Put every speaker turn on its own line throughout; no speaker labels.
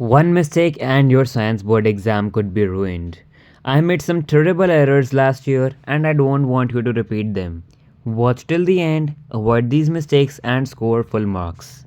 One mistake and your science board exam could be ruined. I made some terrible errors last year and I don't want you to repeat them. Watch till the end, avoid these mistakes and score full marks.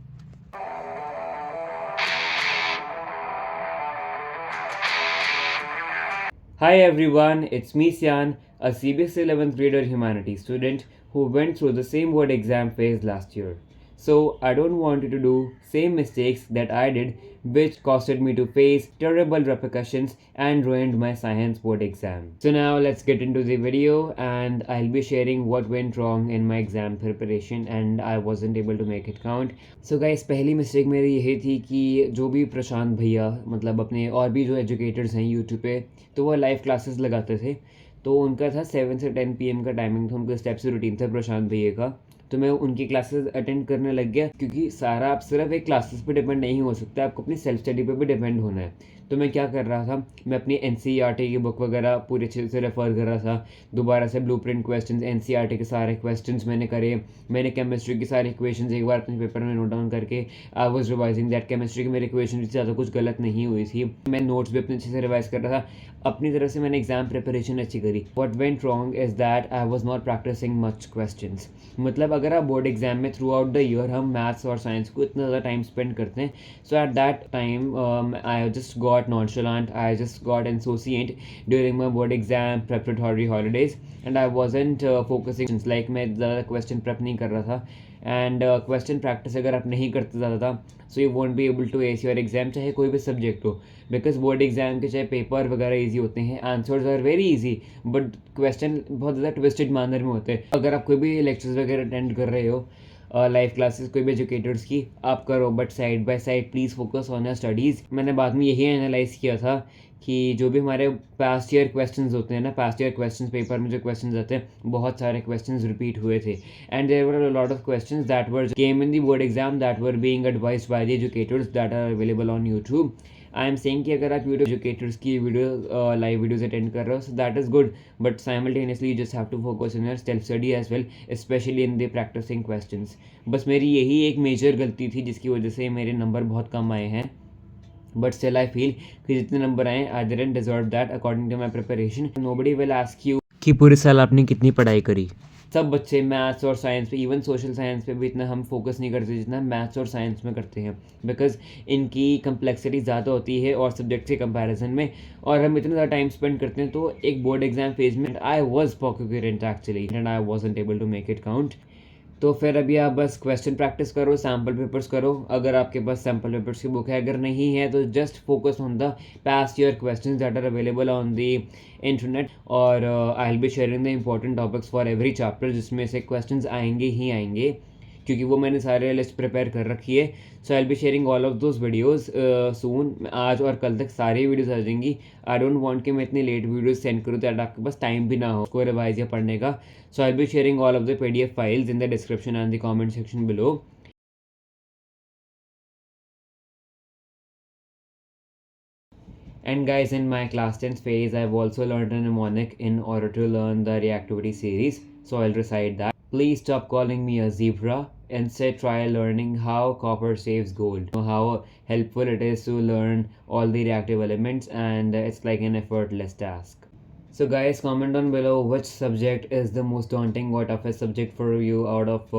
Hi everyone, it's me Sian, a CBSE 11th grader humanities student who went through the same board exam phase last year. So I don't want you to do same mistakes that I did, which costed me to face terrible repercussions and ruined my science board exam. So now let's get into the video and I'll be sharing what went wrong in my exam preparation and I wasn't able to make it count. So guys, पहली mistake मेरी यही थी कि जो भी प्रशांत भैया मतलब अपने और भी जो एजुकेटर्स हैं यूट्यूब पे तो वो लाइव क्लासेस लगाते थे। तो उनका था 7 से 10 PM का टाइमिंग था, उनका स्टेप से रूटीन था प्रशांत भैया का। तो मैं उनकी क्लासेस अटेंड करने लग गया क्योंकि सारा आप सिर्फ एक क्लासेस पे डिपेंड नहीं हो सकता, आपको अपनी सेल्फ स्टडी पे भी डिपेंड होना है। तो मैं क्या कर रहा था, मैं अपनी NCERT की बुक वगैरह पूरे अच्छे से रेफर कर रहा था। दोबारा से ब्लूप्रिंट क्वेश्चंस, NCERT के सारे क्वेश्चंस मैंने करे। मैंने केमिस्ट्री की सारी इक्वेशंस एक बार अपने पेपर में नोट डाउन करके I was revising that. Chemistry की मेरी इक्वेशन भी ज़्यादा कुछ गलत नहीं हुई थी। मैं नोट्स भी अपने अच्छे से रिवाइज कर रहा था। अपनी तरफ से मैंने एग्जाम प्रिपरेशन अच्छी करी। What went wrong is that I was not practising much questions. मतलब अगर आप बोर्ड एग्जाम में थ्रू आउट द ईयर हम मैथ्स और साइंस को इतना ज़्यादा टाइम स्पेंड करते हैं, so at that time I just got nonchalant, I just got insouciant during my board exam preparatory holidays and I wasn't focusing like मैं ज़्यादा question prep नहीं कर रहा था एंड क्वेश्चन प्रैक्टिस अगर आप नहीं करते ज़्यादा था so you won't be able to ace your exam, चाहे कोई भी सब्जेक्ट हो। बिकॉज बोर्ड एग्जाम के चाहे पेपर वगैरह ईजी होते हैं, answers are very easy, but question बहुत ज़्यादा ट्विस्टेड मैनर में होते हैं। अगर आप कोई भी लेक्चर्स वगैरह अटेंड कर रहे हो, लाइव क्लासेस कोई भी एजुकेटर्स की आप करो, but side by side please focus on your studies. मैंने बाद में यही एनालाइज किया था कि जो भी हमारे पास्ट ईयर क्वेश्चंस होते हैं ना, पास्ट ईयर क्वेश्चंस पेपर में जो क्वेश्चंस आते हैं, बहुत सारे क्वेश्चंस रिपीट हुए थे and there were a lot of questions that were came in the board exam that were being advised by the educators that are available on YouTube. I am saying कि अगर आप YouTube educators की video live videos attend कर रहे हो, so that is good, but simultaneously you just have to focus in your self study as well, specially in the practising questions. बस मेरी यही एक मेजर गलती थी जिसकी वजह से मेरे नंबर बहुत कम आए हैं, बट स्टिल आई फील कि जितने नंबर आए I didn't deserve that according to my preparation. Nobody will ask you कि पूरे साल आपने कितनी पढ़ाई करी। सब बच्चे मैथ्स और साइंस पे, इवन सोशल साइंस पे भी इतना हम फोकस नहीं करते जितना मैथ्स और साइंस में करते हैं, बिकॉज इनकी कम्प्लेक्सिटी ज़्यादा होती है और सब्जेक्ट के कंपैरिजन में, और हम इतना ज़्यादा टाइम स्पेंड करते हैं। तो एक बोर्ड एग्जाम फेज में I was pococurante actually and I wasn't able to make it count. तो फिर अभी आप बस क्वेश्चन प्रैक्टिस करो, सैम्पल पेपर्स करो। अगर आपके पास सैम्पल पेपर्स की बुक है, अगर नहीं है तो just focus on the past year questions that are available on the internet, और I will be sharing the important topics for every chapter, जिसमें से क्वेश्चंस आएंगे ही आएंगे क्योंकि वो मैंने सारे लिस्ट प्रिपेयर कर रखी है। So I will be sharing all of those videos soon. आज और कल तक सारी वीडियोज़ आ जाएंगी। आई डोंट वांट कि मैं इतनी लेट वीडियोज़ सेंड करूँ तो आपके पास टाइम भी ना हो उसको रिवाइज या पढ़ने का। So I will be sharing all of the PDF files in the description and the comment section below. And guys, in my class 10th phase, I've also learned a mnemonic in order to learn the reactivity series. So I'll recite that. Please stop calling me a zebra. Instead, try learning how copper saves gold. How helpful it is to learn all the reactive elements, and it's like an effortless task. So guys, comment down below which subject is the most daunting or toughest subject for you out of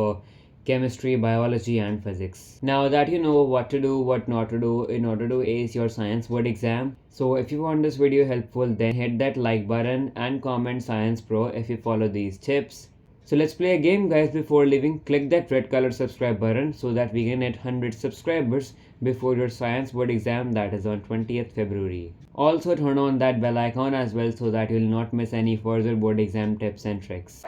chemistry, biology and physics. Now that you know what to do, what not to do in order to ace your science board exam, so if you found this video helpful, then hit that like button and comment Science Pro if you follow these tips. So let's play a game guys. Before leaving, click that red color subscribe button so that we can hit 100 subscribers before your science board exam, that is on 20th February. Also turn on that bell icon as well so that you'll not miss any further board exam tips and tricks.